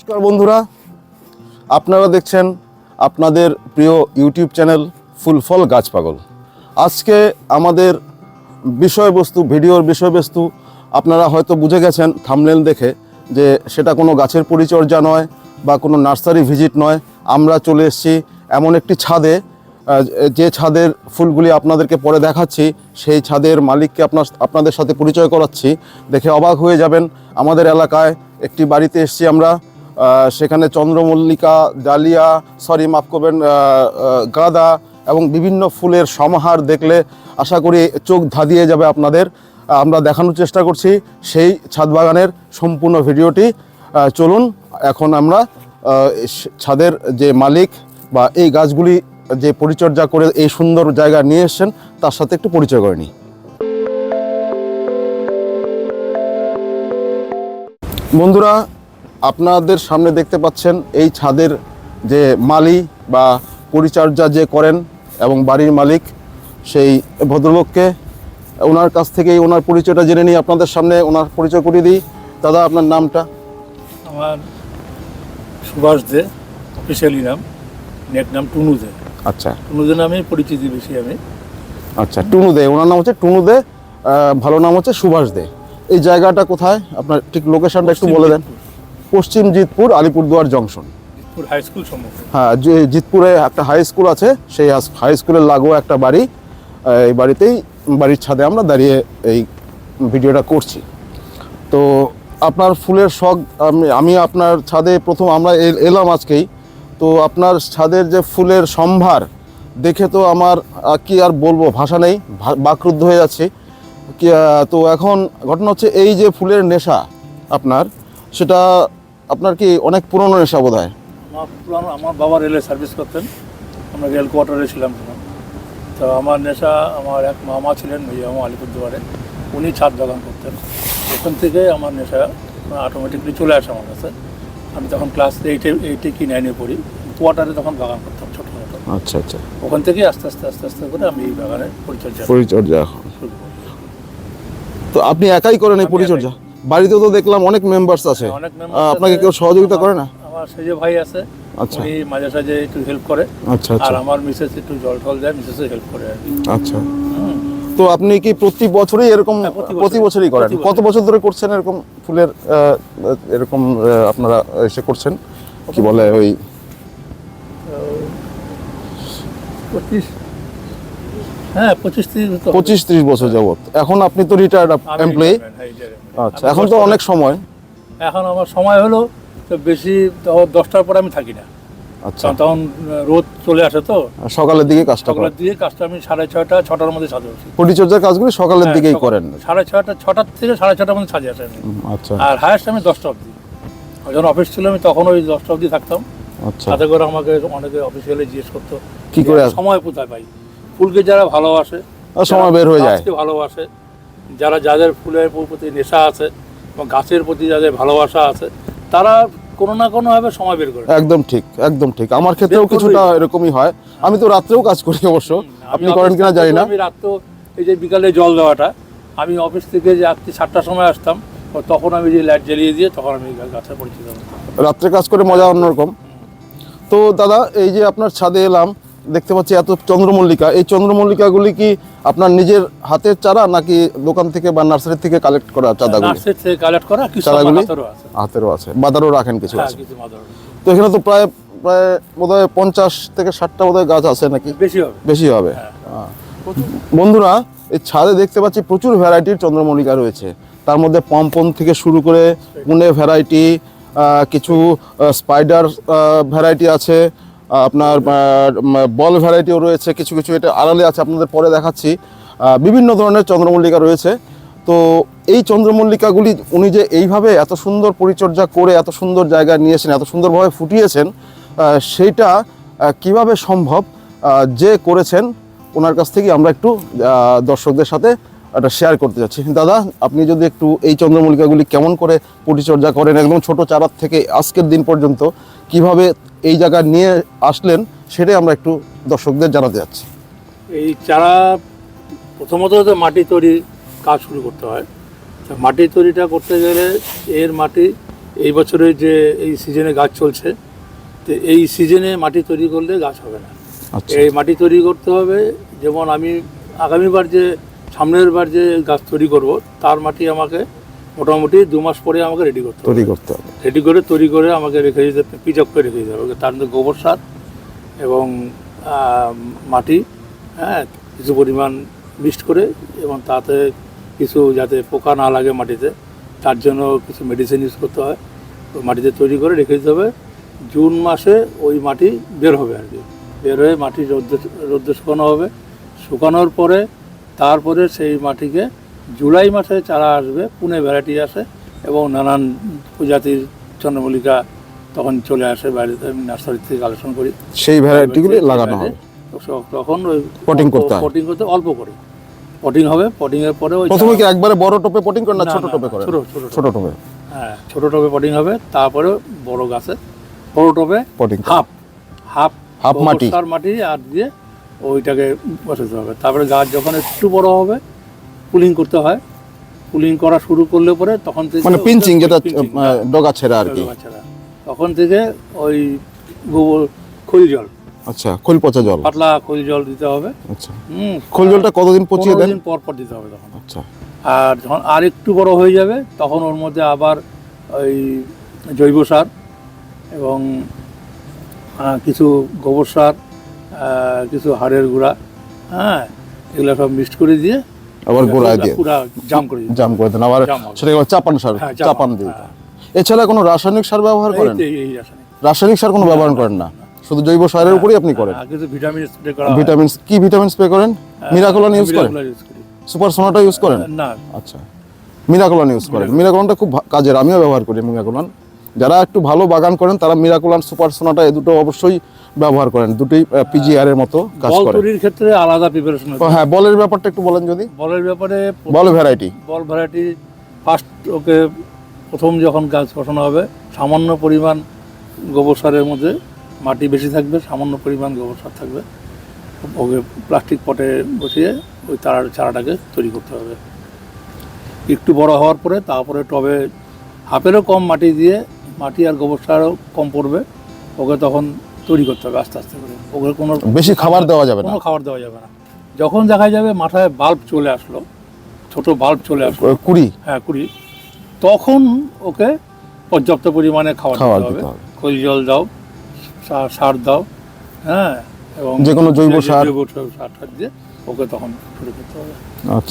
নমস্কার বন্ধুরা, আপনারা দেখছেন আপনাদের প্রিয় ইউটিউব চ্যানেল ফুল ফল গাছ পাগল। আজকে আমাদের ভিডিওর বিষয়বস্তু আপনারা হয়তো বুঝে গেছেন থাম্বনেল দেখে, যে সেটা কোনো গাছের পরিচর্যা নয় বা কোনো নার্সারি ভিজিট নয়। আমরা চলে এসেছি এমন একটি ছাদে, যে ছাদের ফুলগুলি আপনাদেরকে পরে দেখাচ্ছি, সেই ছাদের মালিককে আপনাদের সাথে পরিচয় করাচ্ছি। দেখে অবাক হয়ে যাবেন। আমাদের এলাকায় একটি বাড়িতে এসেছি আমরা, সেখানে চন্দ্রমল্লিকা, ডালিয়া, গাঁদা এবং বিভিন্ন ফুলের সমাহার দেখলে আশা করি চোখ ধাঁধিয়ে যাবে আপনাদের। আমরা দেখানোর চেষ্টা করছি সেই ছাদ বাগানের সম্পূর্ণ ভিডিওটি। চলুন এখন আমরা ছাদের যে মালিক বা এই গাছগুলি যে পরিচর্যা করে এই সুন্দর জায়গা নিয়ে এসেছেন তার সাথে একটু পরিচয় করে নিই। বন্ধুরা, আপনাদের সামনে দেখতে পাচ্ছেন এই ছাদের যে মালি বা পরিচর্যা যে করেন এবং বাড়ির মালিক, সেই ভদ্রলোককে ওনার কাছ থেকেই ওনার পরিচয়টা জেনে নিই। আপনাদের সামনে ওনার পরিচয় করিয়ে দিই। দাদা, আপনার নামটা? আমার সুভাষ দে, অফিসিয়ালি নাম, নেট নাম টুনু দে। আচ্ছা, টুনু দে নামে পরিচিতি বেশি আমি। আচ্ছা, টুনু দে, ওনার নাম হচ্ছে টুনু দে, ভালো নাম হচ্ছে সুভাষ দে। এই জায়গাটা কোথায়, আপনার ঠিক লোকেশনটা একটু বলে দেন। পশ্চিম Jitpur, Alipurduar junction. Jitpur high school সম্মুখে। হ্যাঁ, জিতপুরে একটা হাই স্কুল আছে, সেই হাই স্কুলের লাগোয়া একটা বাড়ি। এই বাড়ির ছাদে আমরা দাঁড়িয়ে এই ভিডিওটা করছি। তো আপনার ফুলের শখ, আমি আপনার ছাদে প্রথম আমরা এলাম আজকেই। তো আপনার ছাদের যে ফুলের সম্ভার দেখে তো আমার কি আর বলবো, ভাষা নেই, বাকরুদ্ধ হয়ে যাচ্ছি। তো এখন ঘটনা হচ্ছে এই যে ফুলের নেশা আপনার, সেটা আপনার কি অনেক পুরনো নেশা বোধ হয়? আমার বাবা রেলে সার্ভিস করতেন, আমরা রেল কোয়ার্টারে ছিলাম। তো আমার নেশা, আমার এক মামা ছিলেন আমার আলিপুরদুয়ারে, উনি ছাদ বাগান করতেন। ওখান থেকে আমার নেশা অটোমেটিকলি চলে আসে আমার কাছে। আমি তখন ক্লাস এইটে কি 9-এ পড়ি, কোয়ার্টারে তখন বাগান করতাম ছোটো মোটো। আচ্ছা আচ্ছা। ওখান থেকে আস্তে আস্তে করে আমি এই বাগানের পরিচর্যা। তো আপনি একাই করেন এই পরিচর্যা? বাড়িতেও তো দেখলাম অনেক মেম্বার্স আছে, আপনাকে কেউ সহযোগিতা করে না? আমার সেই যে ভাই আছে, আচ্ছা, উনি মাঝে সাঝে একটু হেল্প করে। আচ্ছা আর আচ্ছা। আমার মিসেস একটু জল টল দেয়, মিসেসও হেল্প করে আর কি। আচ্ছা, তো আপনি কি প্রতি বছরই এরকম? প্রতি বছরই করেন? কত বছর ধরে করছেন এরকম ফুলের এরকম আপনারা এসে করছেন, কি বলে ওই 25-30 বছর যাবত? এখন আপনি তো রিটায়ার্ড এমপ্লয়ি। আচ্ছা, এখন তো অনেক সময়। এখন আমার সময় হলো তো বেশি, 10টার পর আমি থাকি না। আচ্ছা, তখন রোদ চলে আসে, তো সকালের দিকে কাজটা করেন? সকালের দিকে কাজটা আমি 6:30-6টার মধ্যে ছাদে আসি। পরিচর্যার কাজগুলি সকালের দিকেই করেন? 6:30 থেকে 6:30টার মধ্যে ছাদে আসি আমি। আচ্ছা। আর হায়েস্ট আমি 10টা অবধি। যখন অফিস ছিল আমি তখন ওই 10টা অবধি থাকতাম। আচ্ছা। সাথে করে আমাকে অনেকে অফিসিয়ালি জিজ্ঞেস করতো কি করে সময় কোথায় পাই। ফুলকে যারা ভালোবাসে, সময় বের হয়ে যায়। ভালোবাসে, যাদের ফুলের প্রতি নেশা আছে এবং গাছের প্রতি যাদের ভালোবাসা আছে, তারা কোনো না কোনো ভাবে সময় বের করে। একদম ঠিক, একদম ঠিক। আমার ক্ষেত্রেও কিছুটা এরকমই হয়। আমি তো রাত্রেও কাজ করি অবশ্য, আপনি করেন কিনা জানি না। আমি রাত্রেও, এই যে বিকালে জল দেওয়াটা, আমি অফিস থেকে যে রাত্রি 7টার সময় আসতাম, তখন আমি যে লাইট জ্বালিয়ে দিয়ে তখন আমি গাছের পরিচর্যা করতাম। রাত্রে কাজ করে মজা অন্যরকম। তো দাদা, এই যে আপনার ছাদে এলাম, দেখতে পাচ্ছি এত চন্দ্রমল্লিকা। এই চন্দ্রমল্লিকাগুলি কি আপনার নিজের হাতের চারা নাকি দোকান থেকে বা নার্সারি থেকে কালেক্ট করা চারাগুলি? নার্সারি থেকে কালেক্ট করা, কিছু চারাগুলি হাতেরও আছে, বাজারও রাখেন কিছু আছে। কিছু মাদারও। তো এখানে তো প্রায় বোধহয় 50 থেকে 60টা বোধহয় গাছ আছে নাকি? বেশি হবে। বন্ধুরা, এই ছাদে দেখতে পাচ্ছি প্রচুর ভ্যারাইটির চন্দ্রমল্লিকা রয়েছে। তার মধ্যে পম্পন থেকে শুরু করে পুনে ভ্যারাইটি, কিছু স্পাইডার ভ্যারাইটি আছে, আপনার বল ভ্যারাইটিও রয়েছে, কিছু কিছু এটা আড়ালে আছে, আপনাদের পরে দেখাচ্ছি। বিভিন্ন ধরনের চন্দ্রমল্লিকা রয়েছে। তো এই চন্দ্রমল্লিকাগুলি উনি যে এইভাবে এত সুন্দর পরিচর্যা করে এত সুন্দর জায়গায় নিয়েছেন, এত সুন্দরভাবে ফুটিয়েছেন, সেইটা কিভাবে সম্ভব, যে করেছেন ওনার কাছ থেকে আমরা একটু দর্শকদের সাথে একটা শেয়ার করতে যাচ্ছি। দাদা, আপনি যদি একটু এই চন্দ্রমল্লিকাগুলি কেমন করে পরিচর্যা করেন, একদম ছোট চারা থেকে আজকের দিন পর্যন্ত কিভাবে এই জায়গায় নিয়ে আসলেন, সেটাই আমরা একটু দর্শকদের জানাতে যাচ্ছি। এই চারা প্রথমত মাটি তৈরি কাজ শুরু করতে হয়। মাটি তৈরিটা করতে গেলে এর মাটি এই বছরে যে এই সিজনে গাছ চলছে, তো এই সিজনে মাটি তৈরি করলে গাছ হবে না। আচ্ছা এই মাটি তৈরি করতে হবে, যেমন আমি আগামীবার যে সামনের বার যে গাছ তৈরি করব তার মাটি আমাকে মোটামুটি 2 মাস পরে আমাকে রেডি করতে হবে। তৈরি করে আমাকে রেখে দিতে, পিচক করে রেখে দিতে হবে। তার মধ্যে গোবর সার এবং মাটি, হ্যাঁ, কিছু পরিমাণ মিক্সড করে, এবং তাতে কিছু যাতে পোকা না লাগে মাটিতে, তার জন্য কিছু মেডিসিন ইউজ করতে হয়। তো মাটিতে তৈরি করে রেখে দিতে হবে। জুন মাসে ওই মাটি বের হবে আর কি, বের হয়ে মাটি রোদ্দে শুকানো হবে। শুকানোর পরে তারপরে সেই মাটিকে জুলাই মাসে চারা আসবে, পুনে ভ্যারাইটি আসে এবং নানান প্রজাতির চন্দ্রমল্লিকা তখন চলে আসে বাড়িতে, আমি নার্সারি থেকে কালেকশন করি, সেই ভ্যারাইটিগুলি লাগানো হবে। তখন ওই পটিং করতে হয়। পটিং করতে অল্প করে পটিং হবে। পটিংয়ের পরে ওই প্রথমে কি একবারে বড় টবে পটিং করেন না না, ছোট না, টবে না, করেন? ছোট টবে। হ্যাঁ, ছোট টবে পটিং হবে, তারপরে বড় গাছে বড় টবে পটিং হাফ মাটি মাটি আর দিয়ে ওইটাকে বসাতে হবে। তারপরে গাছ যখন একটু বড় হবে পুলিং করতে হয়। পুলিং করা শুরু করলে পরে তখন থেকে মানে পিঞ্চিং, যেটা ডগা ছেঁড়া আর কি, তখন থেকে ওই গোবর খোল জল, আচ্ছা, খোল পচা জল, পাতলা খোল জল দিতে হবে। আচ্ছা, খোল জলটা কতদিন পচিয়ে দেন? 15 দিন পর দিতে হবে তখন। আচ্ছা, আর যখন আর একটু বড় হয়ে যাবে তখন ওর মধ্যে আবার ওই জৈব সার এবং কিছু গোবর সার, কিছু হাড়ের গুঁড়া, হ্যাঁ, এগুলো সব মিক্সড করে দিয়ে আবার গোড়ায় দিয়ে পুরা জাম করে দেন, আবার সেটাকে চাপান সার, চাপান দিয়ে। এছাড়া কোনো রাসায়নিক সার ব্যবহার করেন? এই রাসায়নিক সার কোনো ব্যবহার করেন না, শুধু জৈব সারের উপরই আপনি করেন? কিছু ভিটামিন স্প্রে করা হয়। ভিটামিন, কি ভিটামিন স্প্রে করেন? মিরাকোলন ইউজ করেন? সুপার সোনাটা ইউজ করেন? না, আচ্ছা, মিরাকোলন ইউজ করেন। মিরাকোলনটা খুব কাজের, আমিও ব্যবহার করি মিরাকোলন। যারা একটু ভালো বাগান করেন তারা মিরাকোলন, সুপার সোনাটা, এই দুটো অবশ্যই ব্যবহার করেন। দুটোই পিজিআর এর মতো কাজ বল করে। তৈরির ক্ষেত্রে আলাদা প্রিপারেশন হয়। হ্যাঁ, বলের ব্যাপারটা একটু বলেন যদি। বলের ব্যাপারে বল ভ্যারাইটি ফার্স্ট ওকে প্রথম যখন গাছ বসানো হবে সামান্য পরিমাণ গোবর সারের মধ্যে মাটি বেশি থাকবে, সামান্য পরিমাণ গোবর সার থাকবে। ওকে প্লাস্টিক পটে বসিয়ে ওই চারাটাকে তৈরি করতে হবে। একটু বড় হওয়ার পরে তারপরে টবে হাফেরও কম মাটি দিয়ে, মাটি আর গোবর সারও কম পড়বে, ওকে তখন তৈরি করতে হবে আস্তে আস্তে করে। ওকে কোনো বেশি খাবার দেওয়া যাবে না, কোনো খাবার দেওয়া যাবে না। যখন দেখা যাবে মাথায় বাল্ব চলে আসলো, ছোট বাল্ব চলে আসলো, কুড়ি, তখন ওকে পর্যাপ্ত পরিমাণে খাবার দিতে হবে। খোল জল দাও, সার দাও, হ্যাঁ, এবং যে কোনো জৈব সার দিয়ে ওকে তখন শুরু করতে হবে।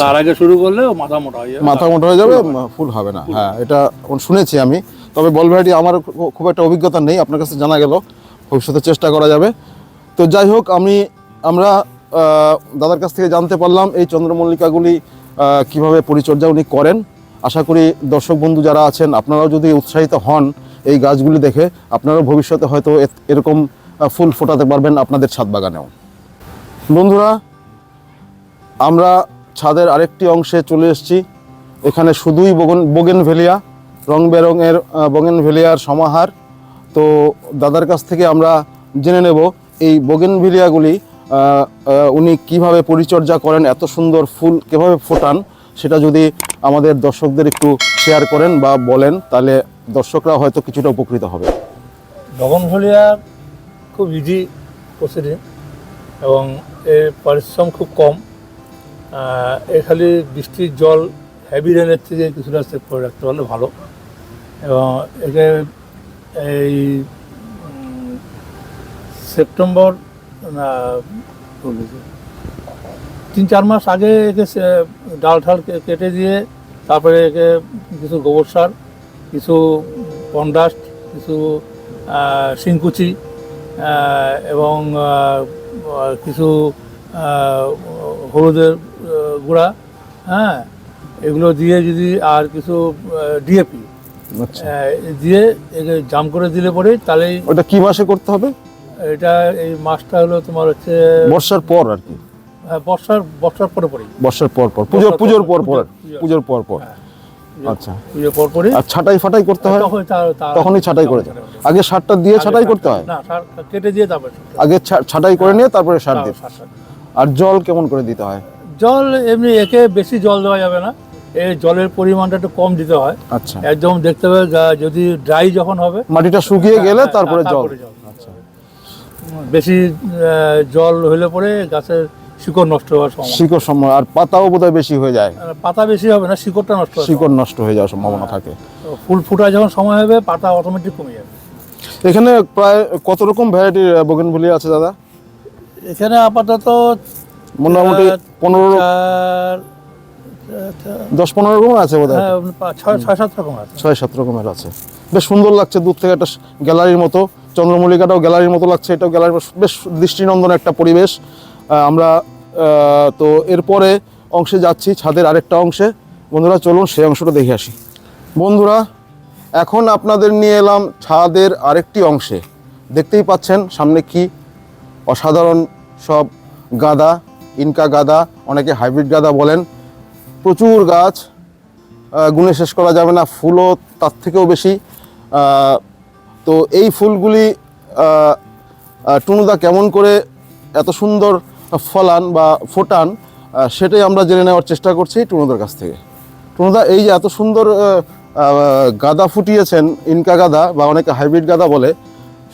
তার আগে শুরু করলে মাথা মোটা হয়ে যাবে, ফুল হবে না। হ্যাঁ, এটা শুনেছি আমি, তবে বল ভ্যারাইটি আমার খুব একটা অভিজ্ঞতা নেই, আপনার কাছে জানা গেল, ভবিষ্যতে চেষ্টা করা যাবে। তো যাই হোক, আমরা দাদার কাছ থেকে জানতে পারলাম এই চন্দ্রমল্লিকাগুলি কিভাবে পরিচর্যা উনি করেন। আশা করি দর্শক বন্ধু যারা আছেন আপনারাও যদি উৎসাহিত হন এই গাছগুলি দেখে, আপনারাও ভবিষ্যতে হয়তো এরকম ফুল ফোটাতে পারবেন আপনাদের ছাদ বাগানেও। বন্ধুরা, আমরা ছাদের আরেকটি অংশে চলে এসেছি। এখানে শুধুই বোগেনভেলিয়া, রং বেরঙের বোগেনভেলিয়ার সমাহার। তো দাদার কাছ থেকে আমরা জেনে নেব এই বোগেনভেলিয়াগুলি উনি কিভাবে পরিচর্যা করেন, এত সুন্দর ফুল কিভাবে ফোটান, সেটা যদি আমাদের দর্শকদের একটু শেয়ার করেন বা বলেন, তাহলে দর্শকরা হয়তো কিছুটা উপকৃত হবে। বোগেনভেলিয়া খুব ইজি প্রসিডিং এবং এর পরিশ্রম খুব কম। এর খালি বৃষ্টির জল, হেভি রেনের থেকে কিছুটা সেভ করে রাখতে পারলে ভালো। এবং একে এই সেপ্টেম্বর 3-4 মাস আগে একে ডাল কেটে দিয়ে তারপরে একে কিছু গোবর সার, কিছু পন্ডাস্ট, কিছু শিংকুচি এবং কিছু হলুদের গুঁড়া, হ্যাঁ, এগুলো দিয়ে যদি আর কিছু ডিএপি দিয়ে একে জাম করে দিলে পরে, তাহলে ওটা কি মাসে করতে হবে? এটা এই মাসটা হলো তোমার হচ্ছে বর্ষার পর আর কি। বর্ষার পরে বর্ষার পর পুজোর পর। আচ্ছা, পুজোর পর পরে। আর ছাঁটাই ফাটাই করতে হয়? তখনই ছাঁটাই করে, আগে সারটা দিয়ে ছাঁটাই করতে হয়? না, সার কেটে দিয়ে তারপরে আগে ছাঁটাই করে নিয়ে তারপরে সার দিতে। আর জল কেমন করে দিতে হয়? জল এমনি একে বেশি জল দেওয়া যাবে না, এই জলের পরিমাণটা একটু কম দিতে হয়। আচ্ছা, একদম দেখতে হবে যদি ড্রাই যখন হবে মাটিটা শুকিয়ে গেলে তারপরে জল। তারপরে জল। আচ্ছা, বেশি জল হলে পরে গাছের শিকড় নষ্ট হওয়ার সম্ভাবনা। শিকড় সময় আর পাতাও বোধহয় বেশি হয়ে যায়, পাতা বেশি হবে না, শিকড়টা নষ্ট হবে। শিকড় নষ্ট হয়ে যাওয়ার সম্ভাবনা থাকে। তো ফুল ফোটা যখন সময় হবে পাতা অটোমেটিক কমে যাবে। এখানে প্রায় কত রকম ভ্যারাইটির বোগেনভিলিয়া আছে দাদা? এখানে আপাতত মোটামুটি 15 চার 10-15 রকম আছে বোধহয়। হ্যাঁ, 6-7 রকম আছে। 6-7 রকমের আছে। বেশ সুন্দর লাগছে দূর থেকে, একটা গ্যালারির মতো। চন্দ্রমল্লিকাটাও গ্যালারির মতো লাগছে, এটাও গ্যালারির মতো। বেশ দৃষ্টিনন্দন একটা পরিবেশ। আমরা তো এরপরে অংশে যাচ্ছি, ছাদের আরেকটা অংশে। বন্ধুরা চলুন সেই অংশটা দেখে আসি। বন্ধুরা এখন আপনাদের নিয়ে এলাম ছাদের আরেকটি অংশে। দেখতেই পাচ্ছেন সামনে কি অসাধারণ সব গাঁদা, ইনকা গাঁদা, অনেকে হাইব্রিড গাঁদা বলেন। প্রচুর গাছ, গুণে শেষ করা যাবে না, ফুলও তার থেকেও বেশি। তো এই ফুলগুলি টুনুদা কেমন করে এত সুন্দর ফলান বা ফোটান, সেটাই আমরা জেনে নেওয়ার চেষ্টা করছি টুনুদার কাছ থেকে। টুনুদা, এই যে এত সুন্দর গাঁদা ফুটিয়েছেন, ইনকা গাঁদা বা অনেকে হাইব্রিড গাঁদা বলে,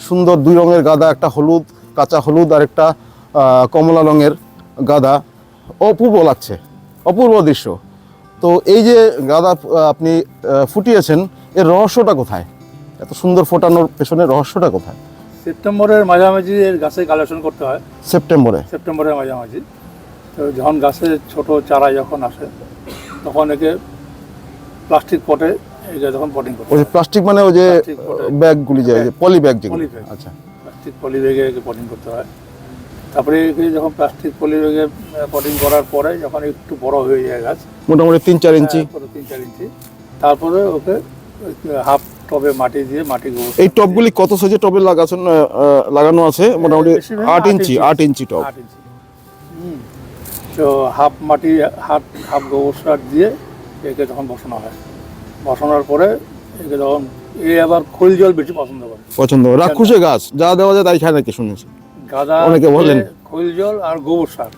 সুন্দর 2 রঙের গাঁদা, একটা হলুদ, কাঁচা হলুদ, আর একটা কমলা রঙের গাঁদা, অপূর্ব লাগছে, অপূর্ব দৃশ্য। তো এই যে গাঁদা আপনি ফুটিয়েছেন, এর রহস্যটা কোথায়? এত সুন্দর ফোটানোর পেছনে রহস্যটা কোথায়? সেপ্টেম্বরের মাঝামাঝি এর গাছে কালেকশন করতে হয়। সেপ্টেম্বরের মাঝামাঝি। তো যখন গাছে ছোট চারা যখন আসে তখন একে প্লাস্টিক পটে একে তখন পটিং করতে ওই হয়। প্লাস্টিক মানে ওই যে প্লাস্টিক পটে। ব্যাগগুলি, যে পলি ব্যাগ যেগুলো। পলি ব্যাগ। আচ্ছা, প্লাস্টিক পলি ব্যাগে একে পটিং করতে হয়। তারপরে একে যখন প্লাস্টিক পলি ব্যাগে পটিং করার পরে যখন একটু বড় হয়ে যায় গাছ, মোটামুটি 3-4 ইঞ্চি। 3-4 ইঞ্চি, তারপরে ওকে হাফ টবে মাটি দিয়ে মাটি গোবর। এই টবগুলি কত সাইজে টবে লাগানো আছে? মোটামুটি 8 ইঞ্চি, 8 ইঞ্চি টব। 8 ইঞ্চি। তো হাফ মাটি, হাফ গোবর সার দিয়ে একে তখন বসানো হয়। বসানোর পরে একে তখন আবার খৈল জল বেশি পছন্দ করে। রাক্ষুসে গাছ, যা দেওয়া যায় তাই খায় নাকি শুনেছি। গাদা অনেকে বলেন খৈল জল আর গোবর সার।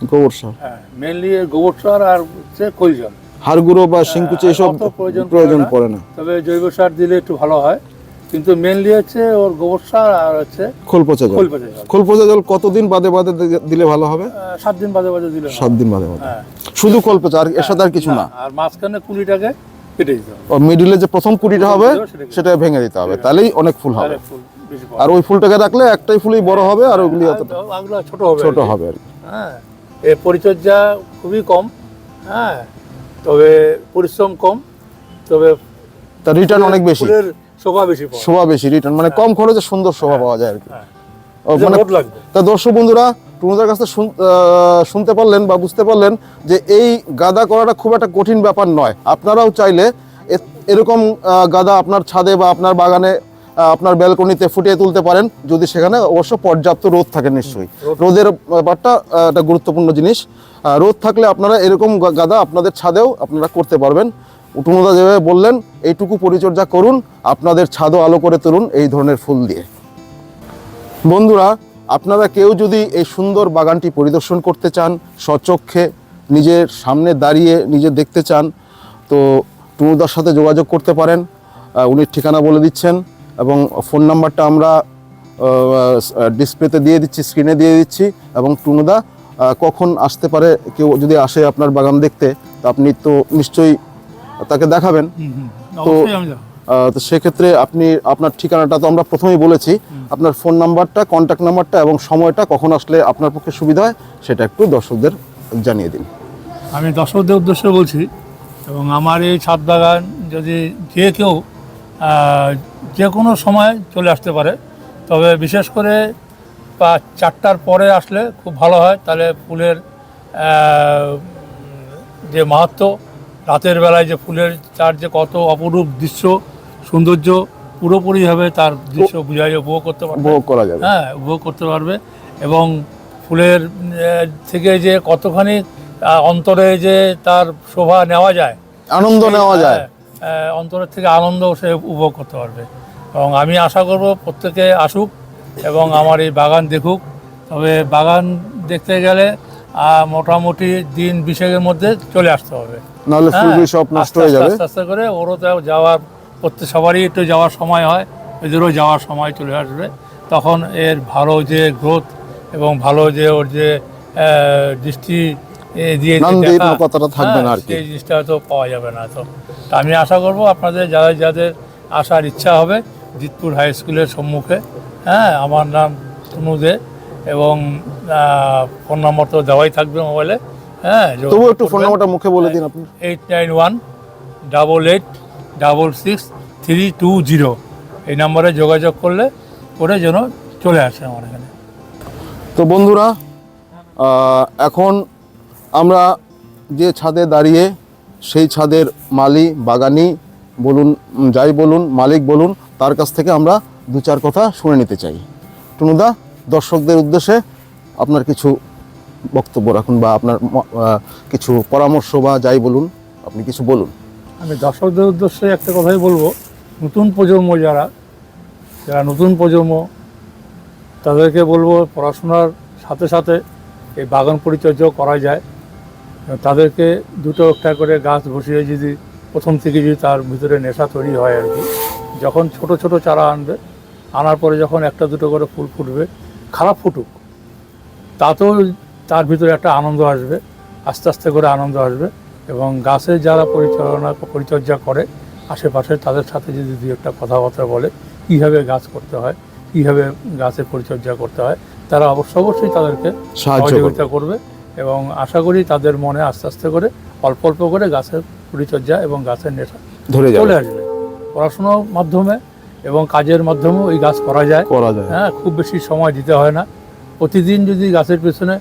হ্যাঁ, মেনলি গোবর সার আর হচ্ছে খৈল জল। হাড় গুঁড়ো বা শিংকুচি এসব অত প্রয়োজন পড়ে না। তবে জৈব সার দিলে একটু ভালো হয়, কিন্তু মেনলি হচ্ছে ওর গোবর সার আর হচ্ছে খোল পচা জল। খোল পচা জল কতদিন বাদে বাদে দিলে ভালো হবে? 7 দিন বাদে বাদে দিলে 7 দিন বাদে বাদে। হ্যাঁ, শুধু খোল পচা, আর এর সাথে আর কিছু না? আর মাঝখানে কুড়িটাকে কেটে দিতে হবে। ও মিডিলে যে প্রথম কুড়িটা হবে সেটা ভেঙে দিতে হবে, তাহলেই অনেক ফুল হবে। তাহলে ফুল বেশি পাওয়া আর ওই ফুলটাকে রাখলে একটাই ফুলই বড় হবে, আর ওগুলি যায়। ওগুলো ছোট হবে ছোট হবে আর কি। হ্যাঁ, এর পরিচর্যা খুবই কম। হ্যাঁ, তবে পরিশ্রম কম, তবে তার রিটার্ন অনেক বেশি, ফুলের শোভা বেশি পাওয়া যায়। শোভা বেশি, রিটার্ন মানে কম খরচে সুন্দর শোভা পাওয়া যায় আর কি। হ্যাঁ, মানে রোদ লাগবে। তা দর্শক বন্ধুরা, টুনুদার কাছে শুনতে পারলেন বা বুঝতে পারলেন যে এই গাদা করাটা খুব একটা কঠিন ব্যাপার নয়। আপনারাও চাইলে এরকম গাদা আপনার ছাদে বা আপনার বাগানে, আপনার ব্যালকনিতে ফুটিয়ে তুলতে পারেন, যদি সেখানে অবশ্য পর্যাপ্ত রোদ থাকে। নিশ্চয়ই রোদের ব্যাপারটা একটা গুরুত্বপূর্ণ জিনিস। রোদ থাকলে আপনারা এরকম গাদা আপনাদের ছাদেও আপনারা করতে পারবেন। টুনুদা যেভাবে বললেন, এইটুকু পরিচর্যা করুন, আপনাদের ছাদও আলো করে তুলুন এই ধরনের ফুল দিয়ে। বন্ধুরা, আপনারা কেউ যদি এই সুন্দর বাগানটি পরিদর্শন করতে চান, স্বচক্ষে নিজের সামনে দাঁড়িয়ে নিজে দেখতে চান, তো টুনুদার সাথে যোগাযোগ করতে পারেন। উনি ঠিকানা বলে দিচ্ছেন এবং ফোন নাম্বারটা আমরা ডিসপ্লেতে দিয়ে দিচ্ছি, স্ক্রিনে দিয়ে দিচ্ছি। এবং টুনুদা কখন আসতে পারে, কেউ যদি আসে আপনার বাগান দেখতে, তো আপনি তো নিশ্চয়ই তাকে দেখাবেন। তো তো সেক্ষেত্রে আপনি আপনার ঠিকানাটা তো আমরা প্রথমেই বলেছি, আপনার ফোন নাম্বারটা, কন্ট্যাক্ট নাম্বারটা এবং সময়টা, কখন আসলে আপনার পক্ষে সুবিধা হয় সেটা একটু দর্শকদের জানিয়ে দিন। আমি দর্শকদের উদ্দেশ্যে বলছি, এবং আমার এই ছাদ বাগান যদি যে কেউ যে কোনো সময় চলে আসতে পারে, তবে বিশেষ করে 4টার পরে আসলে খুব ভালো হয়। তাহলে ফুলের যে মাহাত্ম্য, রাতের বেলায় যে ফুলের তার যে কত অপরূপ দৃশ্য, সৌন্দর্য, পুরোপুরিভাবে তার দৃশ্য বুঝাই উপভোগ করতে পারবে, উপভোগ করা যাবে। হ্যাঁ, উপভোগ করতে পারবে। এবং ফুলের থেকে যে কতখানি অন্তরে যে তার শোভা নেওয়া যায়, আনন্দ নেওয়া যায়, অন্তরের থেকে আনন্দ সে উপভোগ করতে পারবে। এবং আমি আশা করব প্রত্যেকে আসুক এবং আমার এই বাগান দেখুক। তবে বাগান দেখতে গেলে মোটামুটি দিন 20 মধ্যে চলে আসতে হবে, নাহলে ফুলগুলি সব নষ্ট আস্তে হয়ে আস্তে যাবে। আস্তে আস্তে করে ওরও তো যাওয়ার সবারই একটু যাওয়ার সময় হয়, এদেরও যাওয়ার সময় চলে আসবে, তখন এর ভালো যে গ্রোথ এবং ভালো যে ওর যে দৃষ্টি দিয়ে যে নান্দির দেখা, কথাটা থাকবে না আর কি। সেই জিনিসটা হয়তো পাওয়া যাবে না। তো আমি আশা করব আপনাদের যাদের আসার ইচ্ছা হবে জিতপুর হাই স্কুলের সম্মুখে, আমার নাম টুনু দে এবং ফোন নম্বর তো দেওয়াই থাকবে মোবাইলে। তবু একটু ফোন নাম্বারটা মুখে বলে দিন আপনি। 8918866320 এই নম্বরে যোগাযোগ করে যেন চলে আসে আমার এখানে। তো বন্ধুরা, এখন আমরা যে ছাদে দাঁড়িয়ে সেই ছাদের মালি, বাগানি বলুন, যাই বলুন, মালিক বলুন, তার কাছ থেকে আমরা 2-4 কথা শুনে নিতে চাই। টুনুদা, দর্শকদের উদ্দেশ্যে আপনার কিছু বক্তব্য রাখুন বা আপনার কিছু পরামর্শ বা যাই বলুন, আপনি কিছু বলুন। আমি দর্শকদের উদ্দেশ্যে একটা কথাই বলবো, নতুন প্রজন্ম যারা নতুন প্রজন্ম তাদেরকে বলবো পড়াশোনার সাথে সাথে এই বাগান পরিচর্যাও করা যায়। তাদেরকে 2-1টা করে গাছ বসিয়ে যদি প্রথম থেকে যদি তার ভিতরে নেশা তৈরি হয় আর কি, যখন ছোট ছোট চারা আনার পরে যখন 1-2 করে ফুল ফুটবে, খারাপ ফুটুক, তাতেও তার ভিতরে একটা আনন্দ আসবে, আস্তে আস্তে করে আনন্দ আসবে। এবং গাছের যারা পরিচর্যা করে আশেপাশে তাদের সাথে যদি 2-1টা কথাবার্তা বলে কীভাবে গাছ করতে হয়, কীভাবে গাছের পরিচর্যা করতে হয়, তারা অবশ্যই তাদেরকে সহযোগিতা করবে। এবং আশা করি তাদের মনে আস্তে আস্তে করে অল্প অল্প করে গাছের পরিচর্যা এবং গাছের নেশা চলে আসবে। পড়াশোনার মাধ্যমে এবং কাজের মাধ্যমেও এই গাছ করা যায়। খুব বেশি সময় দিতে হয় না। প্রতিদিন যদি গাছের পেছনে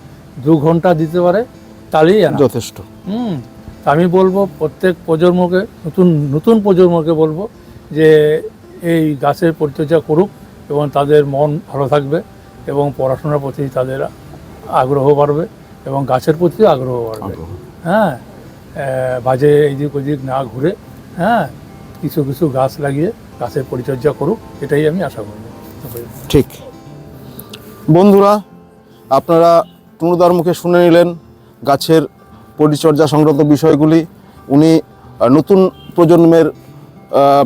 2 ঘন্টা দিতে পারে তাহলেই যথেষ্ট। আমি বলবো প্রত্যেক প্রজন্মকে, নতুন প্রজন্মকে বলবো যে এই গাছের পরিচর্যা করুক এবং তাদের মন ভালো থাকবে এবং পড়াশোনার প্রতি তাদের আগ্রহ বাড়বে এবং গাছের প্রতিও আগ্রহ বাড়বে। বাজে এদিক ওদিক না ঘুরে কিছু কিছু গাছ লাগিয়ে গাছের পরিচর্যা করুক, এটাই আমি আশা করব। ঠিক। বন্ধুরা, আপনারা টুনুদার মুখে শুনে নিলেন গাছের পরিচর্যা সংক্রান্ত বিষয়গুলি। উনি নতুন প্রজন্মের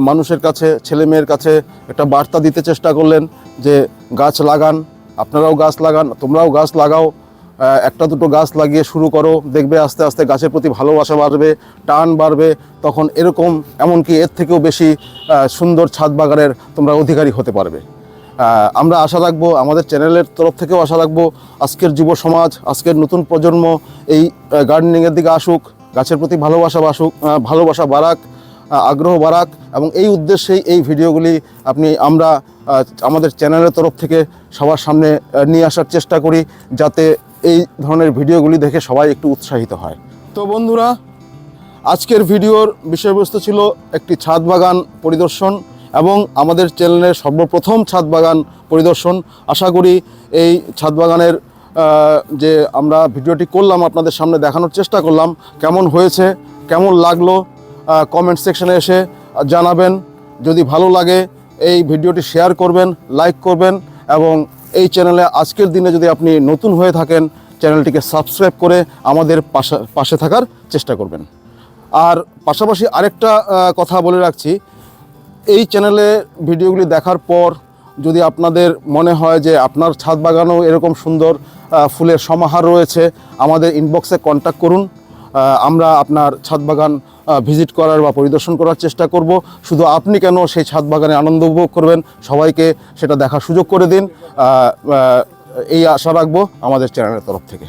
মানুষের কাছে, ছেলে মেয়ের কাছে একটা বার্তা দিতে চেষ্টা করলেন যে গাছ লাগান, আপনারাও গাছ লাগান, তোমরাও গাছ লাগাও, 1-2 গাছ লাগিয়ে শুরু করো, দেখবে আস্তে আস্তে গাছের প্রতি ভালোবাসা বাড়বে, টান বাড়বে, তখন এরকম এমনকি এর থেকেও বেশি সুন্দর ছাদ বাগানের তোমরা অধিকারী হতে পারবে। আমরা আশা রাখবো, আমাদের চ্যানেলের তরফ থেকেও আশা রাখবো আজকের যুব সমাজ, আজকের নতুন প্রজন্ম এই গার্ডেনিংয়ের দিকে আসুক, গাছের প্রতি ভালোবাসা বাড়াক, আগ্রহ বাড়াক। এবং এই উদ্দেশ্যেই এই ভিডিওগুলি আমরা আমাদের চ্যানেলের তরফ থেকে সবার সামনে নিয়ে আসার চেষ্টা করি, যাতে এই ধরনের ভিডিওগুলি দেখে সবাই একটু উৎসাহিত হয়। তো বন্ধুরা, আজকের ভিডিওর বিষয়বস্তু ছিল একটি ছাদ বাগান পরিদর্শন এবং আমাদের চ্যানেলের সর্বপ্রথম ছাদ বাগান পরিদর্শন। আশা করি এই ছাদ বাগানের যে আমরা ভিডিওটি করলাম, আপনাদের সামনে দেখানোর চেষ্টা করলাম, কেমন হয়েছে, কেমন লাগলো কমেন্ট সেকশনে এসে জানাবেন। যদি ভালো লাগে এই ভিডিওটি শেয়ার করবেন, লাইক করবেন এবং এই চ্যানেলে আজকের দিনে যদি আপনি নতুন হয়ে থাকেন চ্যানেলটিকে সাবস্ক্রাইব করে আমাদের পাশে থাকার চেষ্টা করবেন। আর পাশাপাশি আরেকটা কথা বলে রাখছি, এই চ্যানেলে ভিডিওগুলি দেখার পর যদি আপনাদের মনে হয় যে আপনার ছাদ বাগানেও এরকম সুন্দর ফুলের সমাহার রয়েছে, আমাদের ইনবক্সে কন্ট্যাক্ট করুন। আমরা আপনার ছাদ বাগান ভিজিট করার বা পরিদর্শন করার চেষ্টা করব। শুধু আপনি কেন সেই ছাদ বাগানে আনন্দ উপভোগ করবেন, সবাইকে সেটা দেখার সুযোগ করে দিন, এই আশা রাখবো আমাদের চ্যানেলের তরফ থেকে।